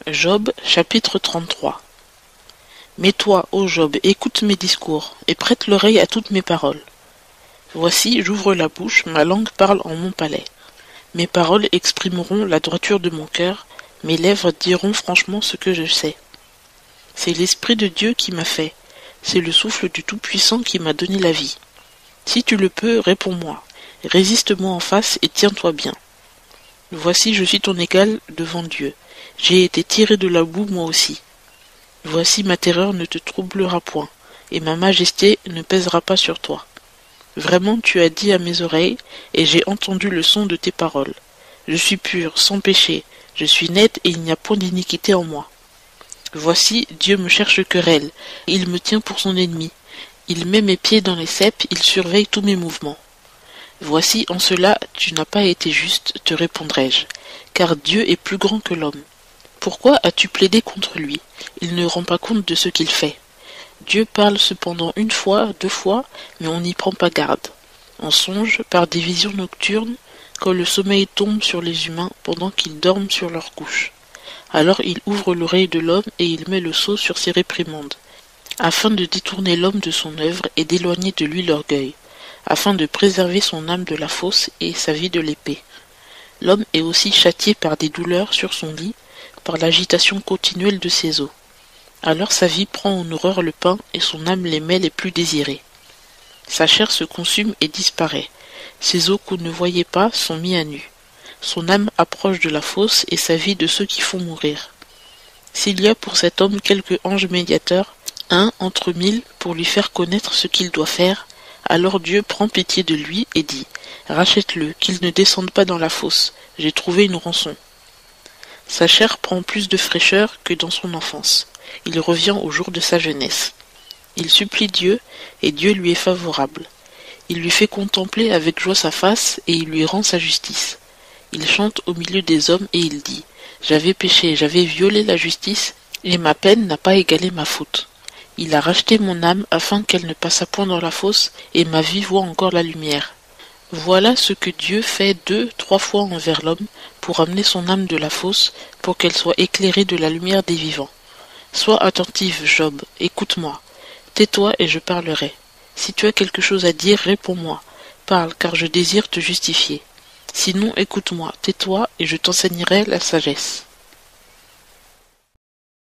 Job, chapitre 33. Mais toi, ô Job, écoute mes discours, et prête l'oreille à toutes mes paroles. Voici, j'ouvre la bouche, ma langue parle en mon palais. Mes paroles exprimeront la droiture de mon cœur, mes lèvres diront franchement ce que je sais. C'est l'Esprit de Dieu qui m'a fait, c'est le souffle du Tout-Puissant qui m'a donné la vie. Si tu le peux, réponds-moi, résiste-moi en face et tiens-toi bien. Voici, je suis ton égal devant Dieu. J'ai été tiré de la boue moi aussi. Voici, ma terreur ne te troublera point, et ma majesté ne pèsera pas sur toi. Vraiment tu as dit à mes oreilles, et j'ai entendu le son de tes paroles. Je suis pur, sans péché, je suis net et il n'y a point d'iniquité en moi. Voici, Dieu me cherche querelle, il me tient pour son ennemi. Il met mes pieds dans les ceps, il surveille tous mes mouvements. Voici, en cela, tu n'as pas été juste, te répondrai-je, car Dieu est plus grand que l'homme. Pourquoi as-tu plaidé contre lui? Il ne rend pas compte de ce qu'il fait. Dieu parle cependant une fois, 2 fois, mais on n'y prend pas garde. En songe, par des visions nocturnes, quand le sommeil tombe sur les humains pendant qu'ils dorment sur leur couche. Alors il ouvre l'oreille de l'homme et il met le sceau sur ses réprimandes, afin de détourner l'homme de son œuvre et d'éloigner de lui l'orgueil, afin de préserver son âme de la fosse et sa vie de l'épée. L'homme est aussi châtié par des douleurs sur son lit, par l'agitation continuelle de ses os. Alors sa vie prend en horreur le pain et son âme les mets les plus désirés. Sa chair se consume et disparaît. Ses os qu'on ne voyait pas sont mis à nu. Son âme approche de la fosse et sa vie de ceux qui font mourir. S'il y a pour cet homme quelque ange médiateur, un entre 1000 pour lui faire connaître ce qu'il doit faire, alors Dieu prend pitié de lui et dit « Rachète-le, qu'il ne descende pas dans la fosse, j'ai trouvé une rançon. » Sa chair prend plus de fraîcheur que dans son enfance. Il revient au jour de sa jeunesse. Il supplie Dieu, et Dieu lui est favorable. Il lui fait contempler avec joie sa face, et il lui rend sa justice. Il chante au milieu des hommes, et il dit « J'avais péché, j'avais violé la justice, et ma peine n'a pas égalé ma faute. Il a racheté mon âme afin qu'elle ne passât point dans la fosse, et ma vie voit encore la lumière. » Voilà ce que Dieu fait 2, 3 fois envers l'homme, pour amener son âme de la fosse, pour qu'elle soit éclairée de la lumière des vivants. Sois attentif, Job, écoute-moi. Tais-toi et je parlerai. Si tu as quelque chose à dire, réponds-moi. Parle, car je désire te justifier. Sinon, écoute-moi, tais-toi et je t'enseignerai la sagesse.